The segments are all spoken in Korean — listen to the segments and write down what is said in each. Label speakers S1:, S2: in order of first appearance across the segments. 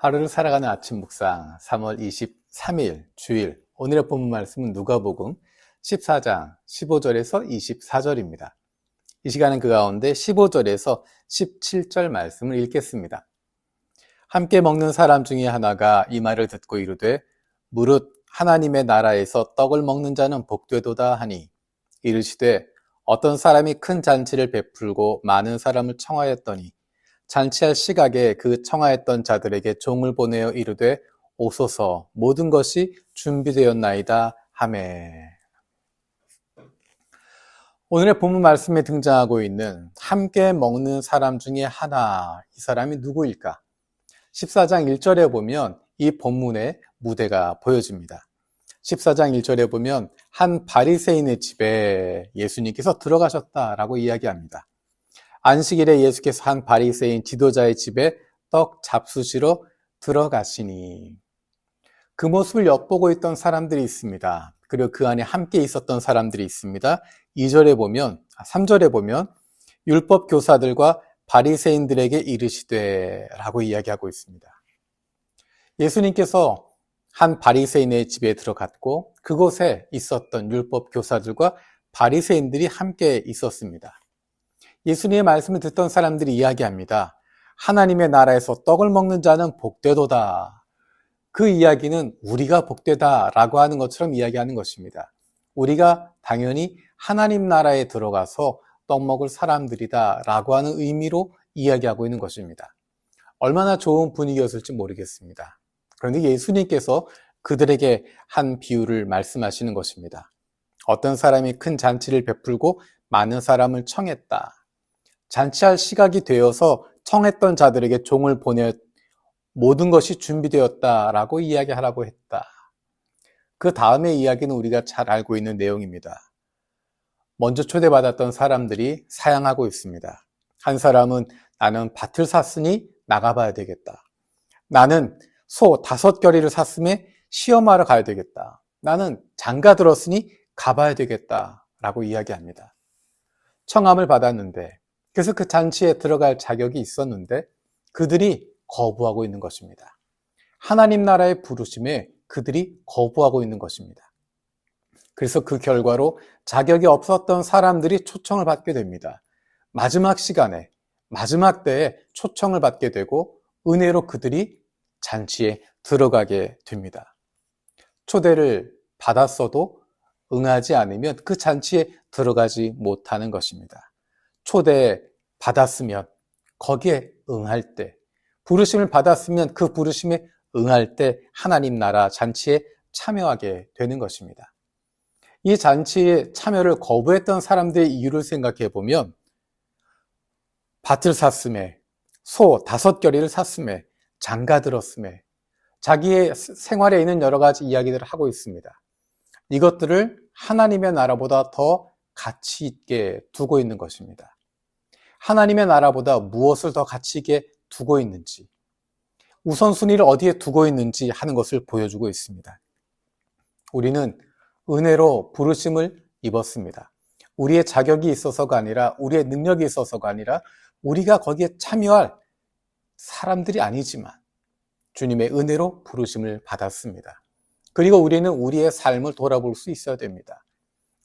S1: 하루를 살아가는 아침 묵상 3월 23일 주일 오늘의 본문 말씀은 누가복음 14장 15절에서 24절입니다. 이 시간은 그 가운데 15절에서 17절 말씀을 읽겠습니다. 함께 먹는 사람 중에 하나가 이 말을 듣고 이르되 무릇 하나님의 나라에서 떡을 먹는 자는 복되도다 하니 이르시되 어떤 사람이 큰 잔치를 베풀고 많은 사람을 청하였더니 잔치할 시각에 그 청하였던 자들에게 종을 보내어 이르되 오소서 모든 것이 준비되었나이다 하매. 오늘의 본문 말씀에 등장하고 있는 함께 먹는 사람 중에 하나, 이 사람이 누구일까? 14장 1절에 보면 이 본문의 무대가 보여집니다. 14장 1절에 보면 한 바리새인의 집에 예수님께서 들어가셨다라고 이야기합니다. 안식일에 예수께서 한 바리새인 지도자의 집에 떡 잡수시러 들어가시니 그 모습을 엿보고 있던 사람들이 있습니다. 그리고 그 안에 함께 있었던 사람들이 있습니다. 3절에 보면 율법 교사들과 바리새인들에게 이르시되 라고 이야기하고 있습니다. 예수님께서 한 바리새인의 집에 들어갔고 그곳에 있었던 율법 교사들과 바리새인들이 함께 있었습니다. 예수님의 말씀을 듣던 사람들이 이야기합니다. 하나님의 나라에서 떡을 먹는 자는 복되도다. 그 이야기는 우리가 복되다라고 하는 것처럼 이야기하는 것입니다. 우리가 당연히 하나님 나라에 들어가서 떡 먹을 사람들이다라고 하는 의미로 이야기하고 있는 것입니다. 얼마나 좋은 분위기였을지 모르겠습니다. 그런데 예수님께서 그들에게 한 비유를 말씀하시는 것입니다. 어떤 사람이 큰 잔치를 베풀고 많은 사람을 청했다. 잔치할 시각이 되어서 청했던 자들에게 종을 보내 모든 것이 준비되었다라고 이야기하라고 했다. 그 다음의 이야기는 우리가 잘 알고 있는 내용입니다. 먼저 초대받았던 사람들이 사양하고 있습니다. 한 사람은 나는 밭을 샀으니 나가봐야 되겠다. 나는 소 5겨리를 샀음에 시험하러 가야 되겠다. 나는 장가 들었으니 가봐야 되겠다. 라고 이야기합니다. 청함을 받았는데 그래서 그 잔치에 들어갈 자격이 있었는데 그들이 거부하고 있는 것입니다. 하나님 나라의 부르심에 그들이 거부하고 있는 것입니다. 그래서 그 결과로 자격이 없었던 사람들이 초청을 받게 됩니다. 마지막 시간에, 마지막 때에 초청을 받게 되고 은혜로 그들이 잔치에 들어가게 됩니다. 초대를 받았어도 응하지 않으면 그 잔치에 들어가지 못하는 것입니다. 초대 받았으면 거기에 응할 때, 부르심을 받았으면 그 부르심에 응할 때 하나님 나라 잔치에 참여하게 되는 것입니다. 이 잔치에 참여를 거부했던 사람들의 이유를 생각해 보면 밭을 샀음에, 소 5겨리를 샀음에, 장가 들었음에, 자기의 생활에 있는 여러 가지 이야기들을 하고 있습니다. 이것들을 하나님의 나라보다 더 가치 있게 두고 있는 것입니다. 하나님의 나라보다 무엇을 더 가치 있게 두고 있는지, 우선순위를 어디에 두고 있는지 하는 것을 보여주고 있습니다. 우리는 은혜로 부르심을 입었습니다. 우리의 자격이 있어서가 아니라, 우리의 능력이 있어서가 아니라, 우리가 거기에 참여할 사람들이 아니지만 주님의 은혜로 부르심을 받았습니다. 그리고 우리는 우리의 삶을 돌아볼 수 있어야 됩니다.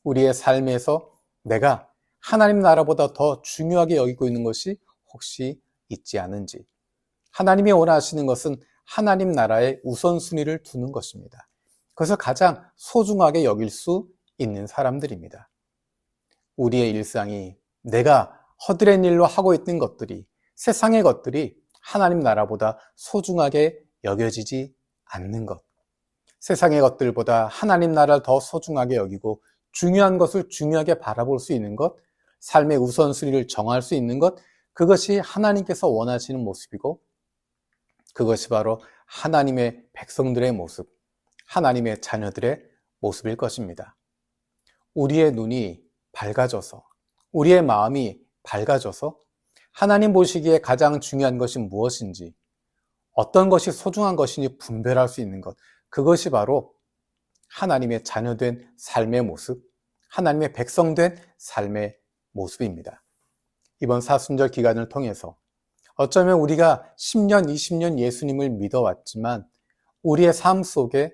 S1: 우리의 삶에서 내가 하나님 나라보다 더 중요하게 여기고 있는 것이 혹시 있지 않은지. 하나님이 원하시는 것은 하나님 나라의 우선순위를 두는 것입니다. 그래서 가장 소중하게 여길 수 있는 사람들입니다. 우리의 일상이 내가 허드렛 일로 하고 있는 것들이, 세상의 것들이 하나님 나라보다 소중하게 여겨지지 않는 것. 세상의 것들보다 하나님 나라를 더 소중하게 여기고 중요한 것을 중요하게 바라볼 수 있는 것, 삶의 우선순위를 정할 수 있는 것, 그것이 하나님께서 원하시는 모습이고 그것이 바로 하나님의 백성들의 모습, 하나님의 자녀들의 모습일 것입니다. 우리의 눈이 밝아져서, 우리의 마음이 밝아져서 하나님 보시기에 가장 중요한 것이 무엇인지, 어떤 것이 소중한 것인지 분별할 수 있는 것, 그것이 바로 하나님의 자녀된 삶의 모습, 하나님의 백성된 삶의 모습입니다. 이번 사순절 기간을 통해서 어쩌면 우리가 10년, 20년 예수님을 믿어왔지만 우리의 삶 속에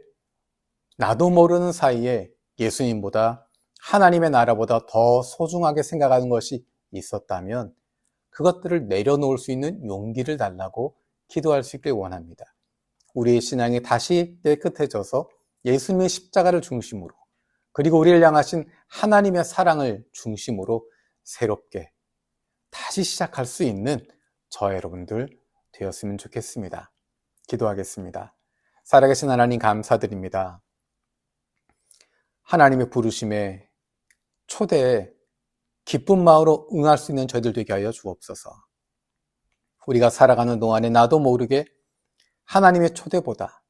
S1: 나도 모르는 사이에 예수님보다 하나님의 나라보다 더 소중하게 생각하는 것이 있었다면 그것들을 내려놓을 수 있는 용기를 달라고 기도할 수 있길 원합니다. 우리의 신앙이 다시 깨끗해져서 예수님의 십자가를 중심으로 그리고 우리를 향하신 하나님의 사랑을 중심으로 새롭게 다시 시작할 수 있는 저와 여러분들 되었으면 좋겠습니다. 기도하겠습니다. 살아계신 하나님 감사드립니다. 하나님의 부르심에 초대에 기쁜 마음으로 응할 수 있는 저희들 되게 하여 주옵소서. 우리가 살아가는 동안에 나도 모르게 하나님의 초대보다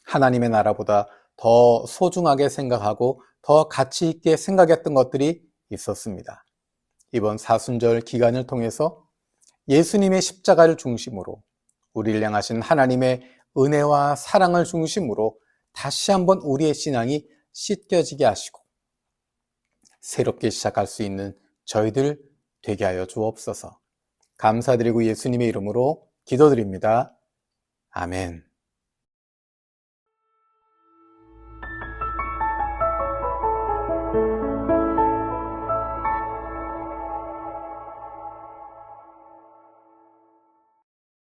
S1: 하나님의 나라보다 더 소중하게 생각하고 더 가치 있게 생각했던 것들이 있었습니다. 이번 사순절 기간을 통해서 예수님의 십자가를 중심으로 우리를 향하신 하나님의 은혜와 사랑을 중심으로 다시 한번 우리의 신앙이 씻겨지게 하시고 새롭게 시작할 수 있는 저희들 되게 하여 주옵소서. 감사드리고 예수님의 이름으로 기도드립니다. 아멘.